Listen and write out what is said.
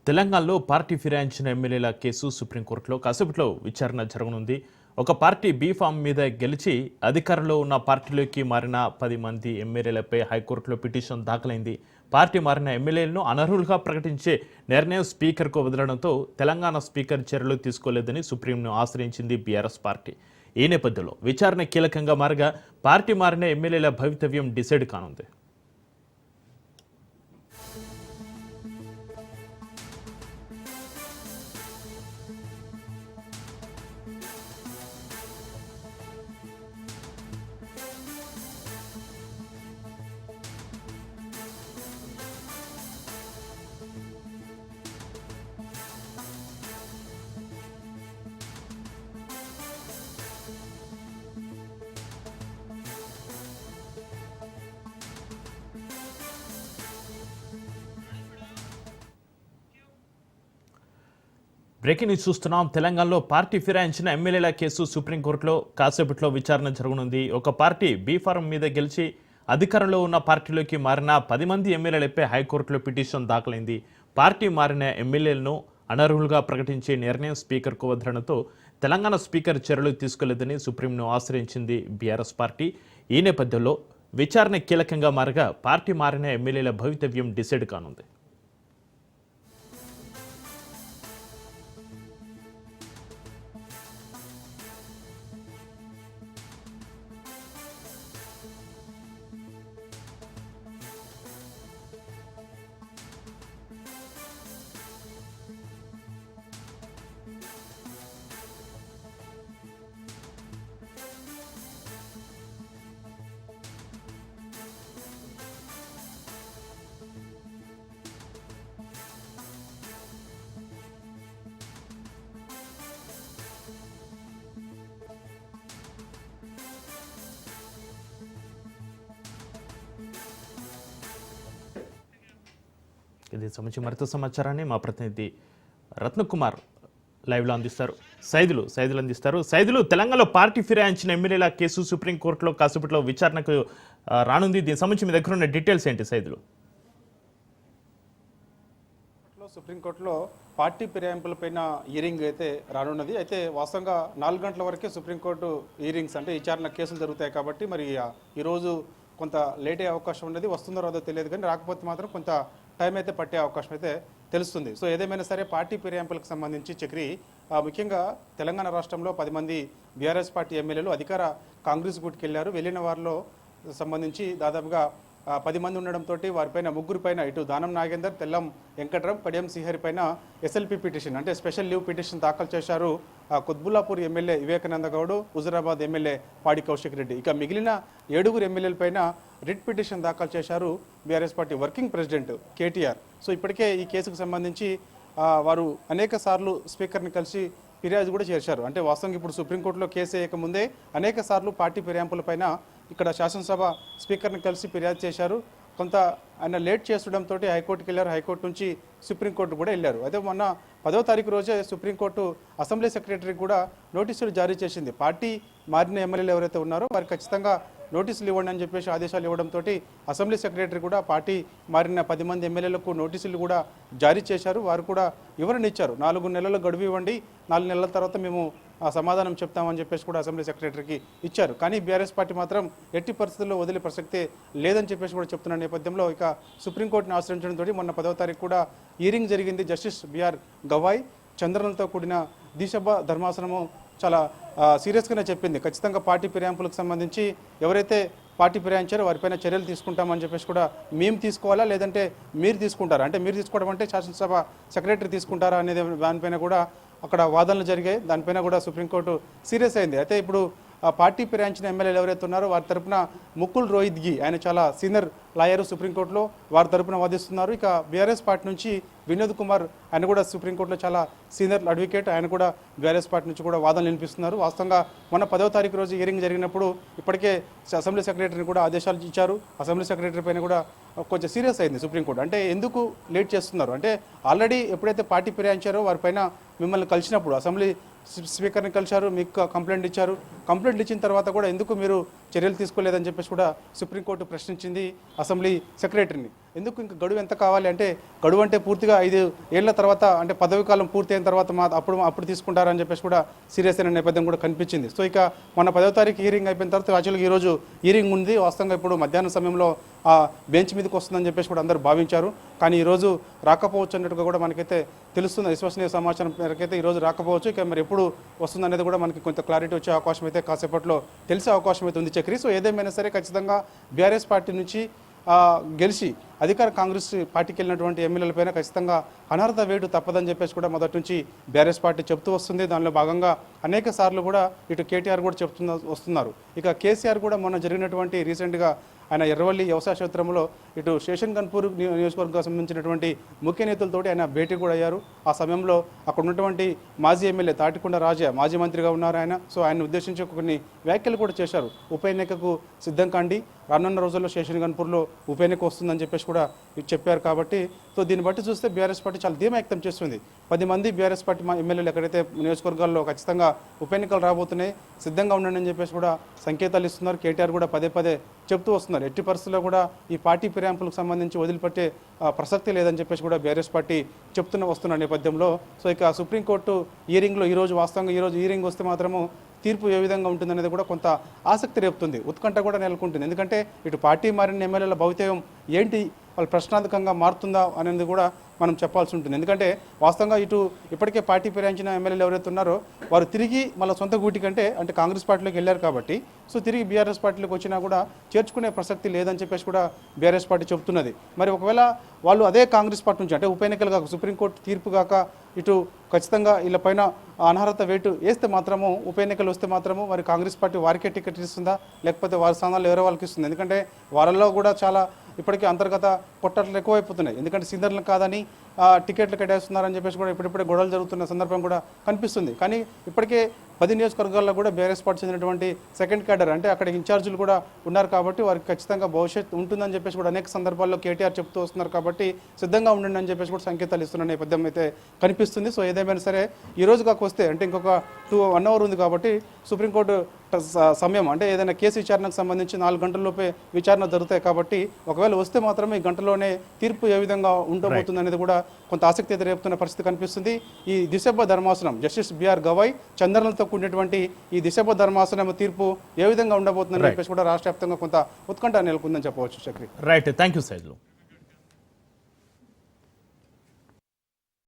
తెలంగాణలో పార్టీ ఫిరాయించిన ఎమ్మెల్యేల కేసు సుప్రీంకోర్టులో కాసేపట్లో విచారణ జరగనుంది. ఒక పార్టీ బీఫామ్ మీద గెలిచి అధికారంలో ఉన్న పార్టీలోకి మారిన 10 మంది ఎమ్మెల్యేలపై హైకోర్టులో పిటిషన్ దాఖలైంది. పార్టీ మారిన ఎమ్మెల్యేలను అనర్హులుగా ప్రకటించే నిర్ణయం స్పీకర్కు వదలడంతో తెలంగాణ స్పీకర్ చర్యలు తీసుకోలేదని సుప్రీంను ఆశ్రయించింది బీఆర్ఎస్ పార్టీ. ఈ నేపథ్యంలో విచారణ కీలకంగా మారగా పార్టీ మారిన ఎమ్మెల్యేల భవితవ్యం డిసైడ్ కానుంది. బ్రేకింగ్ న్యూస్ చూస్తున్నాం. తెలంగాణలో పార్టీ ఫిరాయించిన ఎమ్మెల్యేల కేసు సుప్రీంకోర్టులో కాసేపట్లో విచారణ జరగనుంది. ఒక పార్టీ బీఫారం మీద గెలిచి అధికారంలో ఉన్న పార్టీలోకి మారిన 10 మంది ఎమ్మెల్యేలపై హైకోర్టులో పిటిషన్ దాఖలైంది. పార్టీ మారిన ఎమ్మెల్యేలను అనర్హులుగా ప్రకటించే నిర్ణయం స్పీకర్కు వదలడంతో తెలంగాణ స్పీకర్ చర్యలు తీసుకోలేదని సుప్రీంను ఆశ్రయించింది బీఆర్ఎస్ పార్టీ. ఈ నేపథ్యంలో విచారణ కీలకంగా మారగా పార్టీ మారిన ఎమ్మెల్యేల భవితవ్యం డిసైడ్ కానుంది. ఇది సంబంధించి మరింత సమాచారాన్ని మా ప్రతినిధి రత్నకుమార్ లైవ్లో అందిస్తారు. సైదులు అందిస్తారు. సైదులు, తెలంగాణలో పార్టీ ఫిరాయించిన ఎమ్మెల్యేల కేసు సుప్రీంకోర్టులో కాసేపట్లో విచారణకు రానుంది. దీనికి సంబంధించి మీ దగ్గర ఉన్న డీటెయిల్స్ ఏంటి సైదులు? సుప్రీంకోర్టులో పార్టీ ఫిరాయింపులపైన హియరింగ్ అయితే రానున్నది. అయితే వాస్తవంగా 4 గంటల వరకే సుప్రీంకోర్టు హియరింగ్స్ అంటే విచారణ కేసులు జరుగుతాయి కాబట్టి మరి ఈరోజు కొంత లేట్ అయ్యే అవకాశం ఉన్నది. వస్తుందో రాదో తెలియదు, కానీ రాకపోతే మాత్రం కొంత టైం అయితే పట్టే అవకాశం అయితే తెలుస్తుంది. సో ఏదేమైనా సరే పార్టీ ఫిరాయింపులకు సంబంధించి చక్రి ముఖ్యంగా తెలంగాణ రాష్ట్రంలో 10 మంది బీఆర్ఎస్ పార్టీ ఎమ్మెల్యేలు అధికార కాంగ్రెస్ గుట్కి వెళ్ళారు. వెళ్ళిన వారిలో సంబంధించి దాదాపుగా 10 మంది ఉండడంతో వారిపైన 3 పైన ఇటు దానం నాగేందర్, తెల్లం వెంకట్రామ్, కడియం శ్రీహరి పైన ఎస్ఎల్పి పిటిషన్ అంటే స్పెషల్ లీవ్ పిటిషన్ దాఖలు చేశారు. కుత్బుల్లాపూర్ ఎమ్మెల్యే వివేకానంద గౌడ్, హుజురాబాద్ ఎమ్మెల్యే పాడి కౌశిక్ రెడ్డి. ఇక మిగిలిన 7 ఎమ్మెల్యేల పైన రిట్ పిటిషన్ దాఖలు చేశారు BRS party working president KTR. So ఇప్పటికే ఈ కేసుకు సంబంధించి వారు అనేక సార్లు స్పీకర్ని కలిసి ఫిర్యాదు కూడా చేశారు. అంటే వాస్తవంగా ఇప్పుడు సుప్రీంకోర్టులో కేసు వేయకముందే అనేక సార్లు పార్టీ ఫిరాయింపులపైన ఇక్కడ శాసనసభ స్పీకర్ని కలిసి ఫిర్యాదు చేశారు. కొంత ఆయన లేట్ చేసడంతో హైకోర్టుకి వెళ్ళారు. హైకోర్టు నుంచి సుప్రీంకోర్టు కూడా వెళ్ళారు. అదే మొన్న 10వ తారీఖు రోజే సుప్రీంకోర్టు అసెంబ్లీ సెక్రటరీకి కూడా నోటీసులు జారీ చేసింది. పార్టీ మారిన ఎమ్మెల్యేలు ఎవరైతే ఉన్నారో వారికి ఖచ్చితంగా నోటీసులు ఇవ్వండి అని చెప్పేసి ఆదేశాలు ఇవ్వడంతో అసెంబ్లీ సెక్రటరీ కూడా పార్టీ మారిన 10 మంది ఎమ్మెల్యేలకు నోటీసులు కూడా జారీ చేశారు. వారు కూడా వివరణ ఇచ్చారు. 4 నెలల గడువు ఇవ్వండి, 4 నెలల తర్వాత మేము సమాధానం చెప్తామని చెప్పేసి కూడా అసెంబ్లీ సెక్రటరీకి ఇచ్చారు. కానీ బీఆర్ఎస్ పార్టీ మాత్రం ఎట్టి పరిస్థితుల్లో వదిలే ప్రసక్తే లేదని చెప్పేసి కూడా చెప్తున్న నేపథ్యంలో ఇక సుప్రీంకోర్టును ఆశ్రయించడంతో మొన్న 10వ తారీఖు కూడా హియరింగ్ జరిగింది. జస్టిస్ బిఆర్ గవాయ్ చంద్రన్లతో కూడిన దిశభ ధర్మాసనము చాలా సీరియస్గానే చెప్పింది. ఖచ్చితంగా పార్టీ ఫిరాయింపులకు సంబంధించి ఎవరైతే పార్టీ ఫిరాయించారో వారిపైన చర్యలు తీసుకుంటామని చెప్పేసి కూడా మేము తీసుకోవాలా లేదంటే మీరు తీసుకుంటారా, అంటే మీరు తీసుకోవడం అంటే శాసనసభ సెక్రటరీ తీసుకుంటారా అనేది దానిపైన కూడా అక్కడ వాదనలు జరిగాయి. దానిపైన కూడా సుప్రీంకోర్టు సీరియస్ అయింది. అయితే ఇప్పుడు పార్టీ ఫిరాయించిన ఎమ్మెల్యేలు ఎవరైతే ఉన్నారో వారి తరపున ముకుల్ రోహిత్గి, ఆయన చాలా సీనియర్ లాయర్ సుప్రీంకోర్టులో, వారి తరపున వాదిస్తున్నారు. ఇక బీఆర్ఎస్ పార్టీ నుంచి వినోద్ కుమార్, ఆయన కూడా సుప్రీంకోర్టులో చాలా సీనియర్ అడ్వకేట్, ఆయన కూడా బీఆర్ఎస్ పార్టీ నుంచి కూడా వాదనలు వినిపిస్తున్నారు. వాస్తవంగా మొన్న 10వ తారీఖు రోజు హియరింగ్ జరిగినప్పుడు ఇప్పటికే అసెంబ్లీ సెక్రటరీని కూడా ఆదేశాలు ఇచ్చారు. అసెంబ్లీ సెక్రటరీ పైన కూడా కొంచెం సీరియస్ అయింది సుప్రీంకోర్టు. అంటే ఎందుకు లేట్ చేస్తున్నారు, అంటే ఆల్రెడీ ఎప్పుడైతే పార్టీ ఫిరాయించారో వారిపైన మిమ్మల్ని కలిసినప్పుడు అసెంబ్లీ స్పీకర్ని కలిశారు, మీకు కంప్లైంట్ ఇచ్చారు. కంప్లైంట్ ఇచ్చిన తర్వాత కూడా ఎందుకు మీరు చర్యలు తీసుకోలేదని చెప్పేసి కూడా సుప్రీంకోర్టు ప్రశ్నించింది అసెంబ్లీ సెక్రటరీని. ఎందుకు ఇంకా గడువు ఎంత కావాలి అంటే, గడువు అంటే పూర్తిగా 5 ఏళ్ల తర్వాత అంటే పదవి కాలం పూర్తయిన తర్వాత అప్పుడు తీసుకుంటారని చెప్పేసి కూడా సీరియస్ అయిన నేపథ్యం కూడా కనిపించింది. సో ఇక మన 10వ తారీఖు హీరింగ్ అయిపోయిన తర్వాత యాక్చువల్గా ఈరోజు హీరింగ్ ఉంది. వాస్తవంగా ఇప్పుడు మధ్యాహ్నం సమయంలో ఆ బెంచ్ మీదకి వస్తుందని చెప్పేసి కూడా అందరూ భావించారు. కానీ ఈరోజు రాకపోవచ్చు అన్నట్టుగా కూడా మనకైతే తెలుస్తుంది. విశ్వసనీయ సమాచారం మేరకైతే ఈరోజు రాకపోవచ్చు. ఇక మరి ఎప్పుడు వస్తుంది అనేది కూడా మనకి కొంత క్లారిటీ వచ్చే అవకాశం అయితే కాసేపట్లో తెలిసే అవకాశం అయితే ఉంది చక్రి. సో ఏదేమైనా సరే ఖచ్చితంగా బీఆర్ఎస్ పార్టీ నుంచి గెలిచి అధికార కాంగ్రెస్ పార్టీకి వెళ్ళినటువంటి ఎమ్మెల్యేలపైన ఖచ్చితంగా అనర్హత వేటు తప్పదని చెప్పేసి కూడా మొదటి నుంచి బీఆర్ఎస్ పార్టీ చెప్తూ వస్తుంది. దానిలో భాగంగా అనేక సార్లు కూడా ఇటు కేటీఆర్ కూడా వస్తున్నారు. ఇక కేసీఆర్ కూడా మొన్న జరిగినటువంటి రీసెంట్గా ఆయన ఎర్రవల్లి వ్యవసాయ క్షేత్రంలో ఇటు శేషన్ గన్పూర్ నియోజకవర్గానికి సంబంధించినటువంటి ముఖ్య నేతలతోటి ఆయన భేటీ కూడా అయ్యారు. ఆ సమయంలో అక్కడ ఉన్నటువంటి మాజీ ఎమ్మెల్యే తాటికొండ రాజా మాజీ మంత్రిగా ఉన్నారు ఆయన. సో ఆయన ఉద్దేశించి కొన్ని వ్యాఖ్యలు కూడా చేశారు. ఉప ఎన్నికకు సిద్ధం కాండి, రానున్న రోజుల్లో శేషన్ గన్పూర్లో ఉప ఎన్నిక వస్తుందని చెప్పేసి కూడా చెప్పారు. కాబట్టి సో దీన్ని బట్టి చూస్తే బీఆర్ఎస్ పార్టీ చాలా ధీమా వ్యక్తం చేస్తుంది. 10 మంది బీఆర్ఎస్ పార్టీ ఎమ్మెల్యేలు ఎక్కడైతే నియోజకవర్గాల్లో ఖచ్చితంగా ఉప ఎన్నికలు రాబోతున్నాయి, సిద్ధంగా ఉండండి అని చెప్పేసి కూడా సంకేతాలు ఇస్తున్నారు. కేటీఆర్ కూడా పదే చెప్తూ వస్తున్నారు. ఎట్టి పరిస్థితుల్లో కూడా ఈ పార్టీ ఫిరాయింపులకు సంబంధించి వదిలిపెట్టే ప్రసక్తి లేదని చెప్పేసి కూడా బీఆర్ఎస్ పార్టీ వస్తున్న నేపథ్యంలో సో ఇక సుప్రీంకోర్టు హీరింగ్లో వాస్తవంగా ఈరోజు హీరింగ్ వస్తే మాత్రము తీర్పు ఏ విధంగా ఉంటుందనేది కూడా కొంత ఆసక్తి రేపుతుంది. ఉత్కంఠ కూడా నెలకొంటుంది. ఎందుకంటే ఇటు పార్టీ మారిన ఎమ్మెల్యేల భవితవ్యం ఏంటి, వాళ్ళు ప్రశ్నార్థకంగా మారుతుందా అనేది కూడా మనం చెప్పాల్సి ఉంటుంది. ఎందుకంటే వాస్తవంగా ఇప్పటికే పార్టీ ఫిరాయించిన ఎమ్మెల్యేలు ఎవరైతే ఉన్నారో వారు తిరిగి మళ్ళీ సొంత గూటికంటే అంటే కాంగ్రెస్ పార్టీలోకి వెళ్ళారు కాబట్టి సో తిరిగి బీఆర్ఎస్ పార్టీలోకి వచ్చినా కూడా చేర్చుకునే ప్రసక్తి లేదని చెప్పేసి కూడా బీఆర్ఎస్ పార్టీ చెబుతున్నది. మరి ఒకవేళ వాళ్ళు అదే కాంగ్రెస్ పార్టీ నుంచి అంటే ఉప ఎన్నికలు కాక సుప్రీంకోర్టు తీర్పు కాక ఖచ్చితంగా వీళ్ళ పైన అనర్హత వేటు వేస్తే మాత్రము ఉప ఎన్నికలు వస్తే మాత్రము మరి కాంగ్రెస్ పార్టీ వారికే టికెట్ ఇస్తుందా, లేకపోతే వారి స్థానాల్లో వేరే వాళ్ళకి ఇస్తుంది? ఎందుకంటే వాళ్ళలో కూడా చాలా ఇప్పటికీ అంతర్గత కొట్టట్లు ఎక్కువైపోతున్నాయి. ఎందుకంటే సీనియర్లు కాదని టికెట్లు కేటాయిస్తున్నారని చెప్పేసి కూడా ఇప్పుడిప్పుడే గొడవలు జరుగుతున్న సందర్భం కూడా కనిపిస్తుంది. కానీ ఇప్పటికే 10 నియోజకవర్గాల్లో కూడా బీఆర్ఎస్ పార్టీ చెందినటువంటి సెకండ్ క్యాడర్ అంటే అక్కడ ఇన్ఛార్జీలు కూడా ఉన్నారు కాబట్టి వారికి ఖచ్చితంగా భవిష్యత్తు ఉంటుందని చెప్పేసి కూడా అనేక సందర్భాల్లో కేటీఆర్ చెప్తూ వస్తున్నారు. కాబట్టి సిద్ధంగా ఉండండి అని చెప్పేసి కూడా సంకేతాలు ఇస్తున్న నేపథ్యం అయితే కనిపిస్తుంది. సో ఏదేమైనా సరే ఈ రోజు కాకొస్తే అంటే ఇంకొక 1 అవర్ ఉంది కాబట్టి సుప్రీంకోర్టు సమయం అంటే ఏదైనా కేసు విచారణకు సంబంధించి 4 గంటల్లోపే విచారణ జరుగుతాయి. కాబట్టి ఒకవేళ వస్తే మాత్రమే ఈ గంటలోనే తీర్పు ఏ విధంగా ఉండబోతుంది అనేది కూడా కొంత ఆసక్తి అయితే రేపుతున్న పరిస్థితి కనిపిస్తుంది. ఈ దిశభ ధర్మాసనం జస్టిస్ బిఆర్ గవాయ్ చంద్రలతో కూడినటువంటి ఈ దిశభ ధర్మాసనం తీర్పు ఏ విధంగా ఉండబోతుందని చెప్పేసి కూడా రాష్ట్ర వ్యాప్తంగా కొంత ఉత్కంఠ నెలకొందని చెప్పవచ్చు. Chakri right, thank you size.